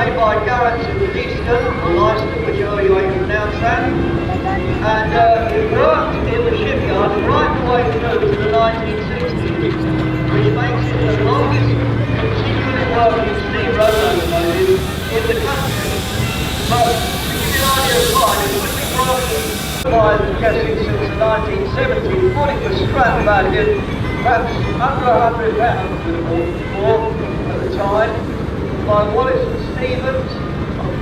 made by Garrett in Easton, or Leicester, whichever way you pronounce that. And it worked in the shipyard right the way through to the 1960s, which makes it the longest continuing working steam road locomotive in the country. But to give you an idea of time, it would be working by, I'm guessing, since the 1970s, thought it was scrap valued, perhaps under £100 at the time, by Wallace and Stevens,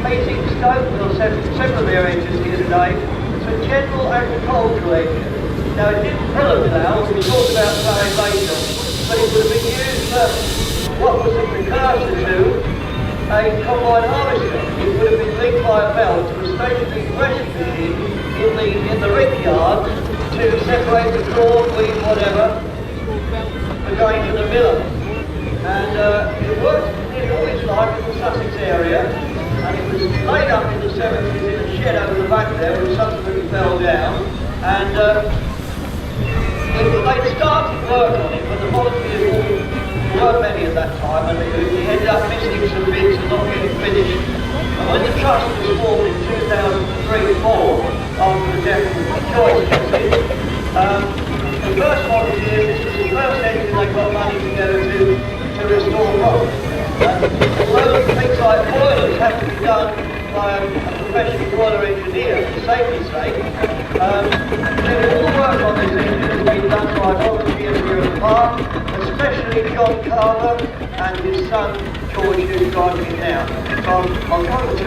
Basingstoke, or several of their engines here today. It's a general agricultural engine. Now it didn't pull a plough, we talked about ploughing later, but it would have been used for what was the precursor to a combine harvester. It would have been linked by a belt to a stationary threshing machine in the rick yard to separate the corn, wheat, whatever, for going to the miller. And it worked nearly all its life in the Sussex area, and it was laid up in the 70s in a shed over the back there, which subsequently fell down. And they'd started work on it, but the volunteers weren't many at that time, and they ended up missing some bits and not getting finished. And when the trust was formed in 2003-4, after the death of Joyce, the first volunteers, this was the first engine they got money together to restore properly. Although things like boilers have to be done by a professional boiler engineer for safety's sake, all the work on this engine has been done by volunteers here at the park, especially John Carver and his son George, who's driving it now. So I'll come to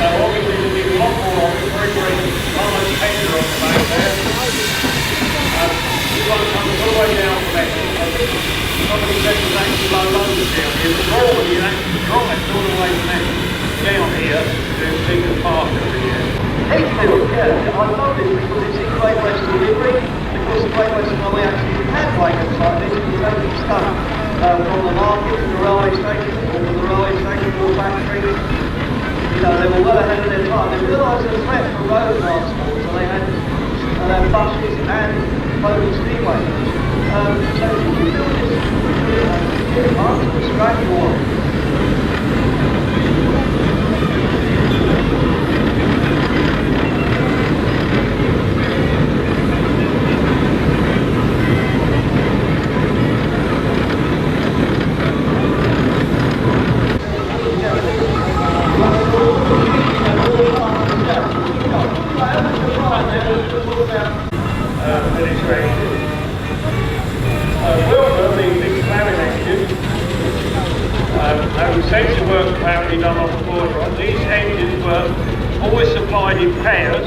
obviously there's been a lot more of it, very much tender on the back there. This one comes all the way down from Essex. Somebody said it was actually low London down here, but normally you actually drive all the way from Essex down here to Beacon Park over here. Hayfield, yeah, I love this because it's in Great Western delivery. Of course, the Great Western Railway actually had wagons like this, and was taking stuff from the market to the railway station, or from the railway station to the factory. You know, they were well ahead of their time. They realised there was a threat for road transport, so they had buses and floating steam wagons. So if you build this from scratch or essential work apparently done on the border. These engines were always supplied in pairs.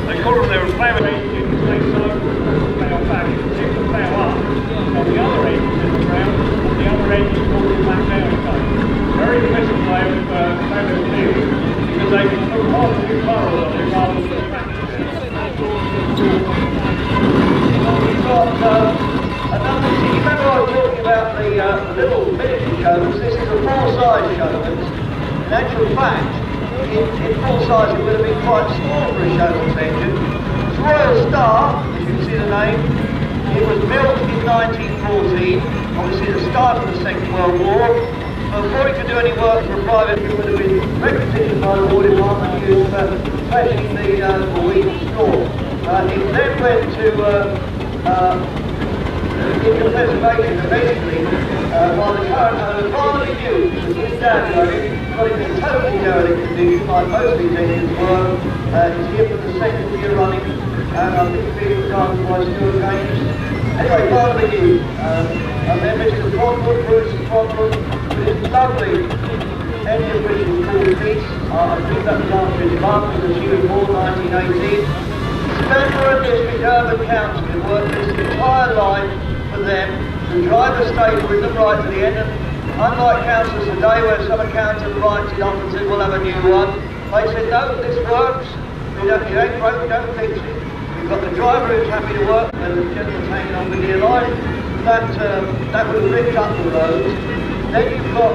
They call them their plough engines. They cycle the plough back, stick the plough up on the other engines in the ground, and the other engines walking back down again. Very efficient way of ploughing clearing, because they can put one or two furrows on it rather than scratching it. We've got another, you remember I was talking about the little miniature Shovels? This is a full-size Shovels. In actual fact, in full size it would have been quite small for a Shovels engine. It's Royal Star, as you can see the name. It was built in 1914, obviously the start of the Second World War. Before it could do any work for a private, it would have been requisitioned by the War Department used for threshing the wheat and straw. It then went to into preservation, and basically, while the current owner finally knew that his dad got it in totally derelict condition, like most of these engines were. It's here for the second year running, and I think it's being done by Stuart James. Anyway, finally knew. And then Mr. Trotwood, Bruce Trotwood, with his lovely engine which is called Peace. I think that was after his mum, because she was born 1918. Spencer District Urban Council worked this entire line for them. The driver stayed with them right to the end, and unlike councils today where some accountant writes it off and says we'll have a new one, they said no, this works, it ain't broke, don't fix it. We've got the driver who's happy to work, and the gentleman's hanging on with the line. That would have ripped up the roads. Then you've got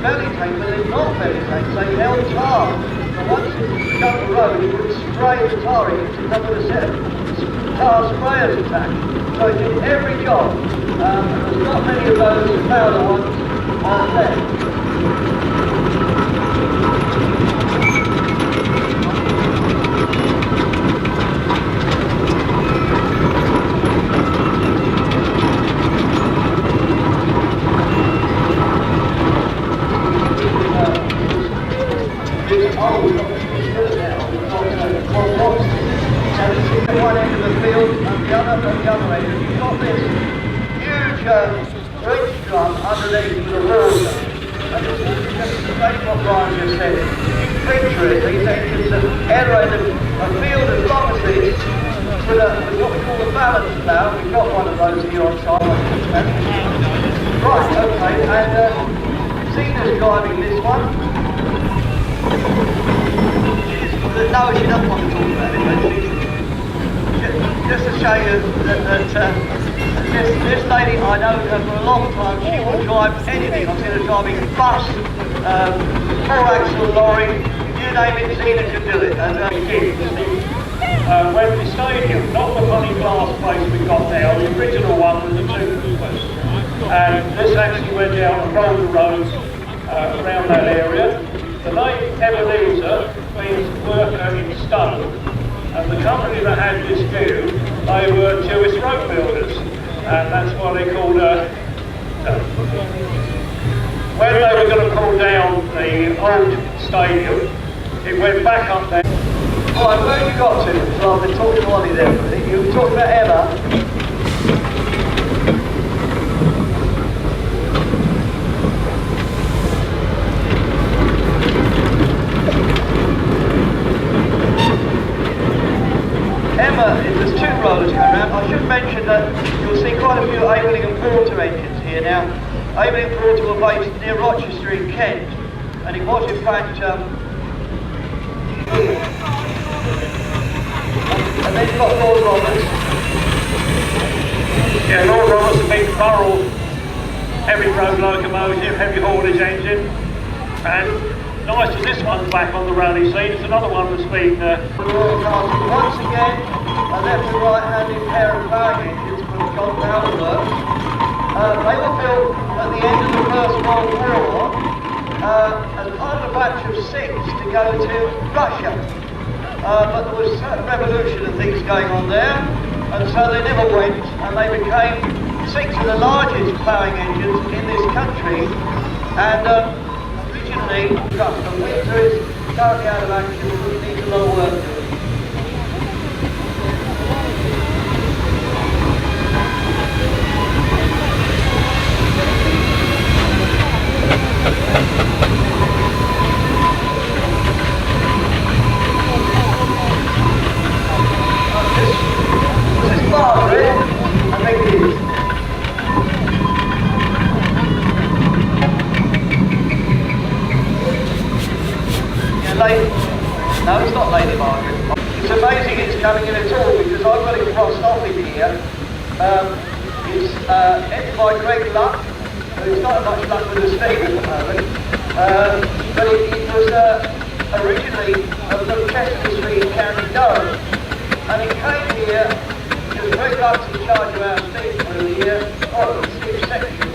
belly tanks, but they're not belly tanks, they held tar. And once it shut the road, it would spray the tar in, it comes with a set of car sprayers attached. So it did every job. There's not many of those powder ones left. One end of the field and the other at the other end. And you've got this huge bridge drum underneath the water. And this is just like what Brian just said. You picture it, these engines that aerate a field as long as this with what we call the balance valve. We've got one of those here on site. Right, okay, and Zena's driving this one. No, she doesn't want to talk about it, but just to show you that this lady, I know her for a long time, she will drive anything. I've seen her driving bus, 4-axle lorry, you name it, Zena can do it. And Wembley Stadium, not the funny glass place we've got now, the original one with the two coopers. And this actually went down and rolled the roads around that area. The name Ebenezer means worker in stone. And the company that had this view, they were Jewish road builders, and that's why they called when they were going to pull down the old stadium, it went back up there. Right, where have you got to? So I've been talking to Ollie there. You were talking about Emma. There's two rollers going around. I should mention that you'll see quite a few Aveling and Porter engines here now. Aveling and Porter were based near Rochester in Kent, and it was in fact and then you've got Lord Roberts. Yeah, Lord Roberts, a big Burrell heavy road locomotive, heavy haulage engine, and nice as this one's back on the rally scene, it's another one that's been once again, a left and right-handed pair of ploughing engines from John Powell Works. They were built at the end of the First World War as part of a batch of 6 to go to Russia. But there was a revolution and things going on there, and so they never went, and they became 6 of the largest ploughing engines in this country. And originally, the winter is currently out of action because it needs a lot of work doing. This is Margaret, I think it is. Yeah, Lady. No, it's not Lady Margaret. It's amazing it's coming in at all because I've got it crossed off in here. It's edited by Greg Luck, who's not much luck with the steam at the moment. But it was originally from Chester Street in County Durham. And it came here because Greg Luck's in charge of our steam crew here, the steam section.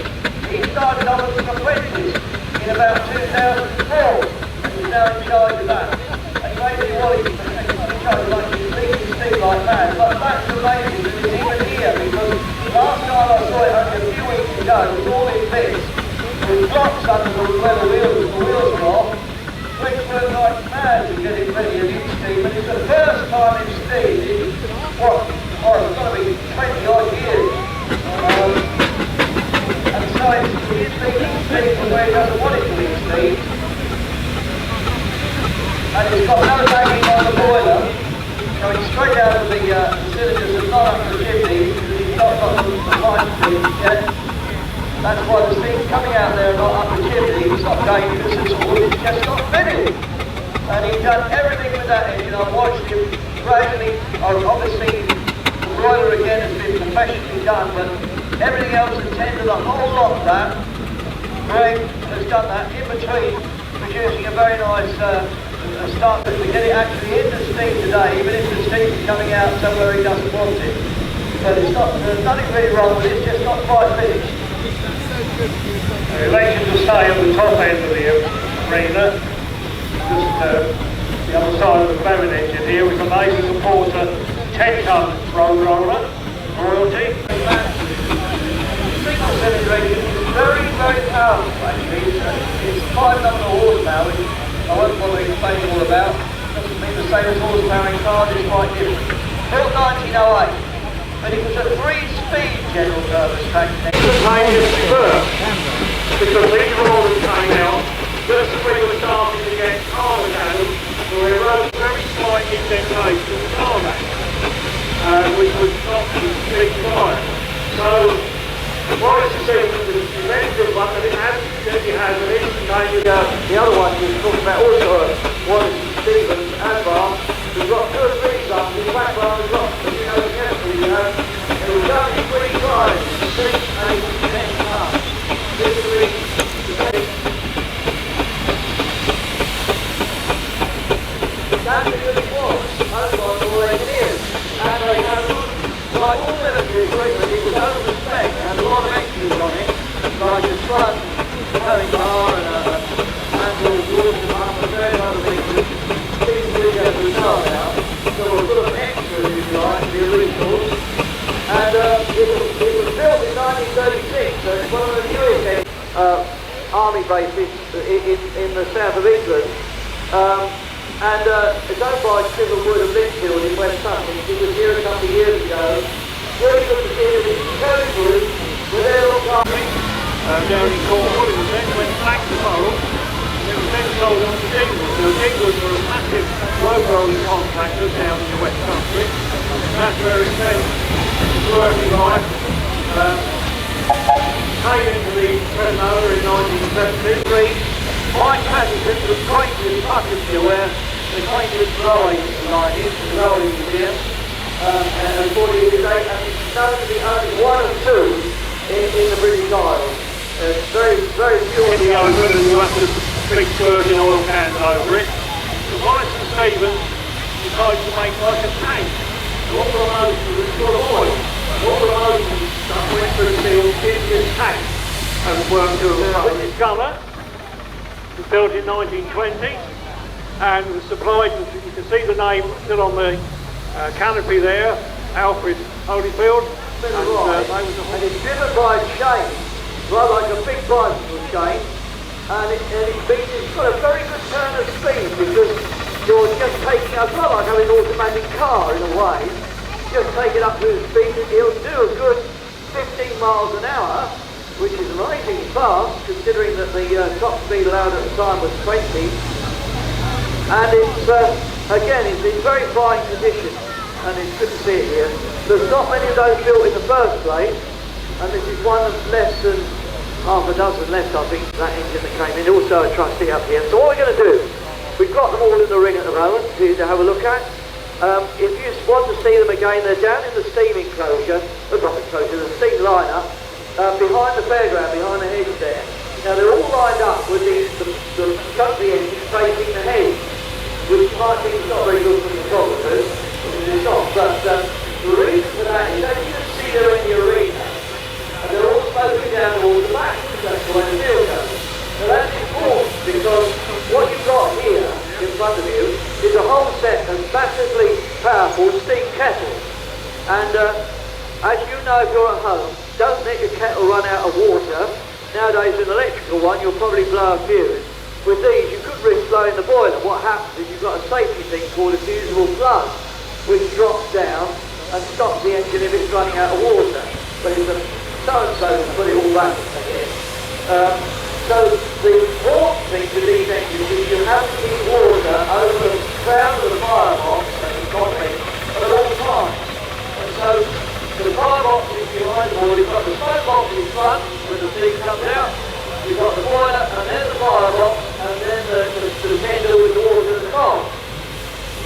He started off as an apprentice in about 2004 and he's now in charge of that. And basically what he's in charge of like leading steam like that. But that's amazing that it's even here because last time I saw it only a few weeks ago, it was all in bits. With blocks under where the wheels were off. Greg's worked like mad to get it ready and in steam, and it's the first time in steam in, it's got to be 20 odd years. And so it's been in steam from where it doesn't want it to be in steam. And it's got no banging on the boiler, going straight out of the cylinders and not up the chimney, because it's not got the pipe things yet. That's why the steam's coming out there and not up the chimney. It's not dangerous at all, it's just not finished. And he's done everything with that engine. I've watched him gradually. Obviously, the broiler again has been professionally done, but everything else attended a whole lot of that. Greg has done that in between, producing a very nice start to get it actually in the steam today, even if the steam's coming out somewhere he doesn't want it. But it's not, there's nothing really wrong with it, it's just not quite finished. The election to stay at the top end of the arena, just the other side of the Barron engine here, with a Navy supporter 10-ton road roller, royalty. Single cylinder engine is very, very powerful actually. It's 5 nominal horsepower, which I won't bother explaining all about. Doesn't mean the same as horsepower in cars, it's quite different. Built 1908, but it was a 3-speed general purpose tractor. The plane is first, because these rollers came out just as we were starting to get cars out, where we wrote very slight indentation of the tarmac, which was not big fire. So, what is the secret? The very good one that it has, an instant name. The other one you talked about also was Stevens and Bar. We've got 2 or 3 sons in fact Bar as well. As you know, the chemistry, you know, it was only 3 times, 6, 8, 10 tons. Literally, that's a good point. Those guys were all engineers. And they had, like all military equipment, it was over the spec. It had a lot of extras on it, like a front towing bar and a handle water pump and various other things that things we go to start out. So we're full of extras, if you like, the originals. And it was built in 1936, so it's one of the newest army bases in the south of England. And it's owned by Civil Wood of Linfield in West Sussex. It was here a couple of years ago. Really good to see it in Chelmsford, where they're all coming. Down in Cornwall, it was then went back to Burrell, and it was then sold on to Dingwood. So Dingwood were a massive road rolling contractor down in the West Country. That's where it spent his working life. Came into the turnover in 1973. Mike Paddington was acquainted with Buckinghamshire, where the acquainted railway line is, the railway museum, and 40 years ago, and it's known to be only 1 of 2 in the British Isles. Very, very few In the open, and you have to big virgin oil cans over it. So Wallace and Stevens decided to make like a tank. All the motors were full of oil. All the motors that went through the field in this tank and worked to a British colour. It was built in 1920 and was supplied, you can see the name still on the canopy there, Alfred Holyfield. And it's driven by a chain, rather like a big bicycle chain, and it's got a very good turn of speed because you're just taking, it's not like having an automatic car in a way, just take it up to the speed, it'll do a good 15 miles an hour, which is amazingly fast considering that the top speed allowed at the time was 20, and it's again it's in very fine condition, and it's good to see it here. There's not many of those built in the first place, and this is one of less than half a dozen left, I think, that engine that came in. Also a trustee up here. So what we're going to do, we've got them all in the ring at the moment for you to have a look at. If you want to see them again, they're down in the steam enclosure, the steam liner, behind the fairground, behind the hedge there. Now they're all lined up with the country engine facing the hedge, which might think it's not very good for the photographers, it's not, but the reason for that is that you can see they're in the arena, and they're all sloping down towards the back, that's the way the field goes. Now that's important because what you've got here in front of you is a whole set of massively powerful steam kettles, and as you know, if you're at home, don't let your kettle run out of water. Nowadays an electrical one you'll probably blow a fuse. With these you could risk blowing the boiler. What happens is you've got a safety thing called a fusible plug, which drops down and stops the engine if it's running out of water. But it's a so-and-so to put it all back again. So the important thing with these engines is you have to keep water over the crown of the firebox and the cockpit at all times. And so the firebox is behind the boiler. You've got the smoke box in front when the steam comes out. You've got the boiler and then the firebox and then the tender with the water and the coal.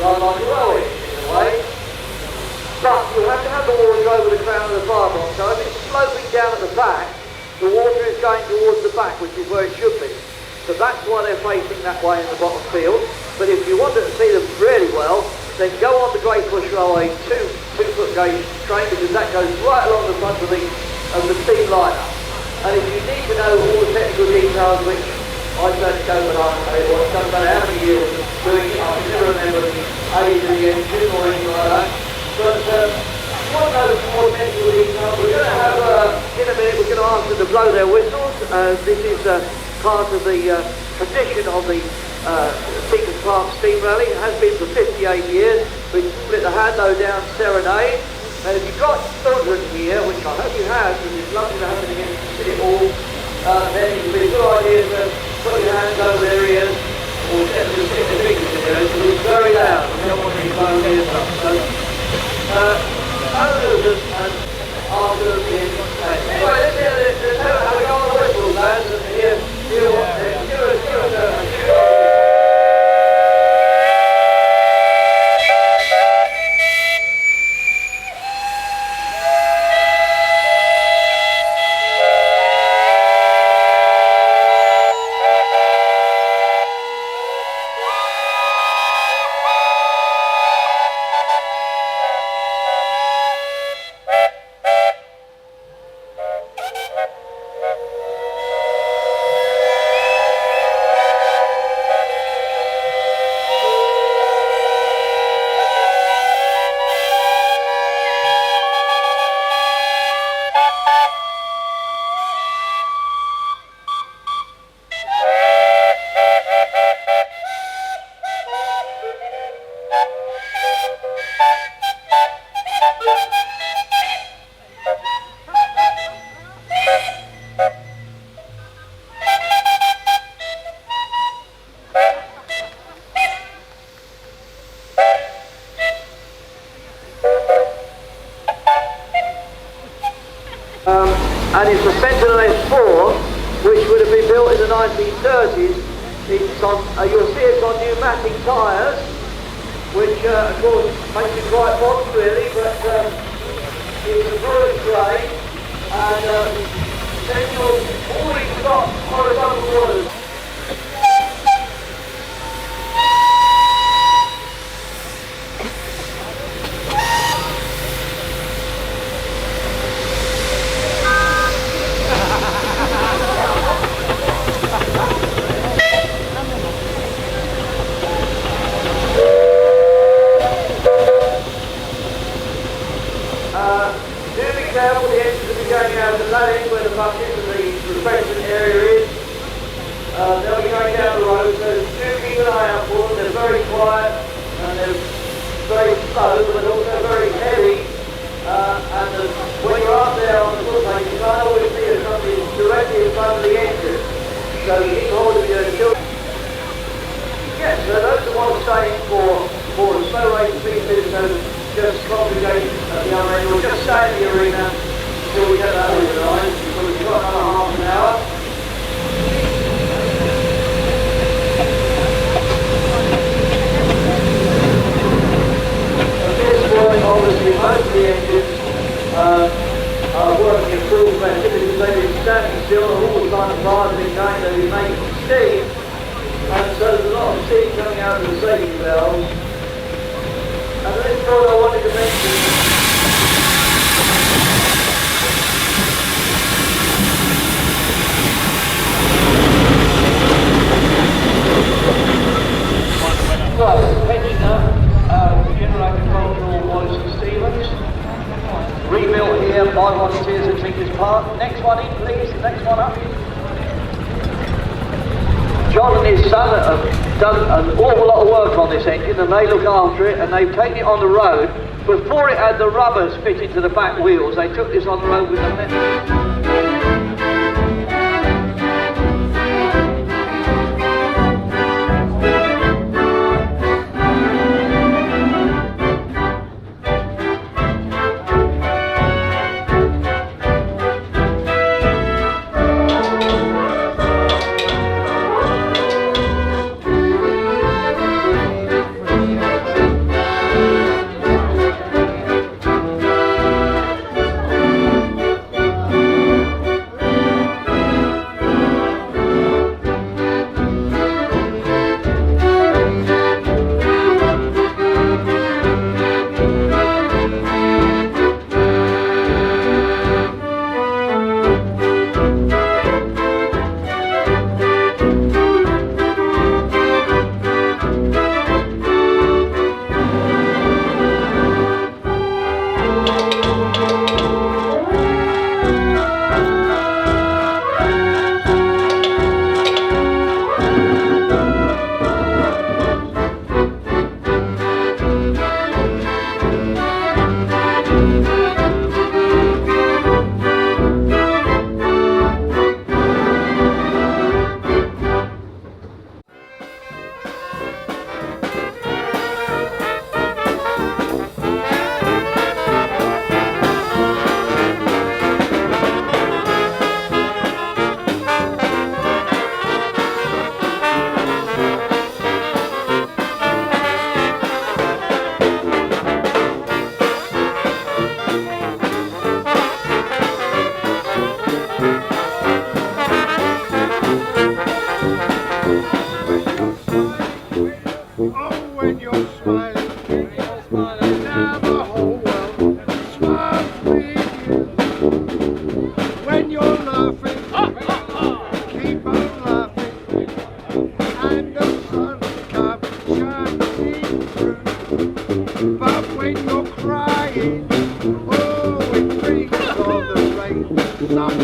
Rather like a railway in a way. But you have to have the water over the crown of the firebox. So if it's sloping down at the back, the water is going towards the back, which is where it should be. So that's why they're facing that way in the bottom field. But if you wanted to see them really well, then go on the Great Bush Railway two-foot gauge train, because that goes right along the front of the steam liner. And if you need to know all the technical details, which I don't go but it doesn't matter how many years of doing it, I can never remember the age of the engine or anything like that. But if you want to know more technical details, we're going to have, in a minute, we're going to ask them to blow their whistles. This is part of the tradition of the Seacon Park Steam Rally. It has been for 58 years. We split the Hando down serenade. And if you've got children here, which I hope you have, because it's lovely to have them here to see it all, then it would be a good idea to put your hands over their ears, or just stick their fingers in there, because it's very loud. We don't want any blown ears up. So, owners and after the anyway, let's hear how we go on the whistles, lads, and hear what and it's a Sentinel S4, which would have been built in the 1930s. It's on, you'll see it's on pneumatic tyres, which of course makes it quite modern really, but it's a British train, and Sentinel already got horizontal orders. Do be careful, the engines will be going out the lane where the bucket and the refreshment area is. They'll be going down the road, so do keep an eye out for them. They're very quiet and they're very slow, but also very heavy. And when you're up there on the footplate, you can't always see if something directly in front of the engine. So you keep hold of your children. Yes, so those are what I'm saying for the slow rate speed business. Just congregate at the other end. We'll just stay in the arena until we get that organised, because we've got another half an hour. At this point, obviously, most of the engines are working at full pressure because they've been standing still and all the time the cars have been going, they've been making steam, and so there's a lot of steam coming out of the safety valves. And this is what I wanted to mention. Right, pensioner, generator control Wallace and Stevens. Rebuilt here by volunteers at Tinker's Park. Next one in, please. Next one up. John and his son have done an awful lot of work on this engine, and they look after it, and they've taken it on the road. Before it had the rubbers fitted to the back wheels, they took this on the road with the metal.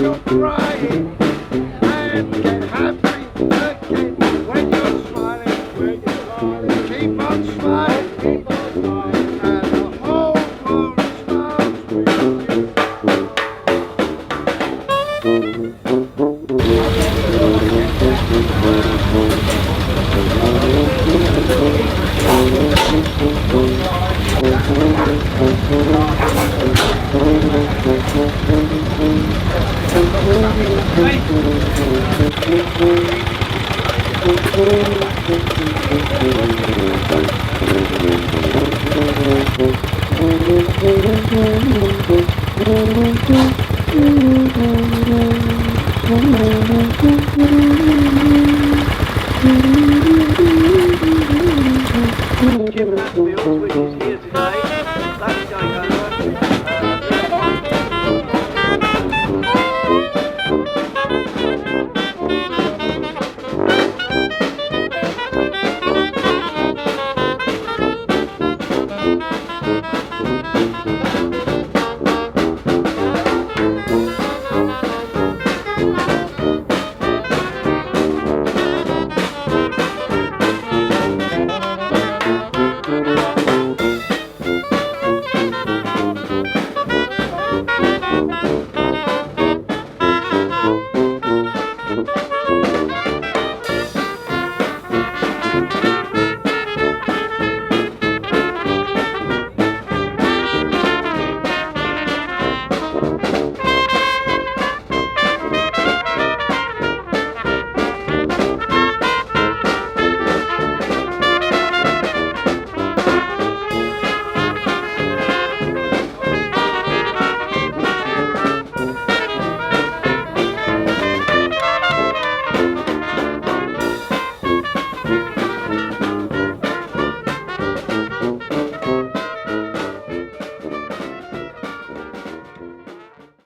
you're crying and get happy again when you're smiling. Keep on smiling, and the whole world smiles with you.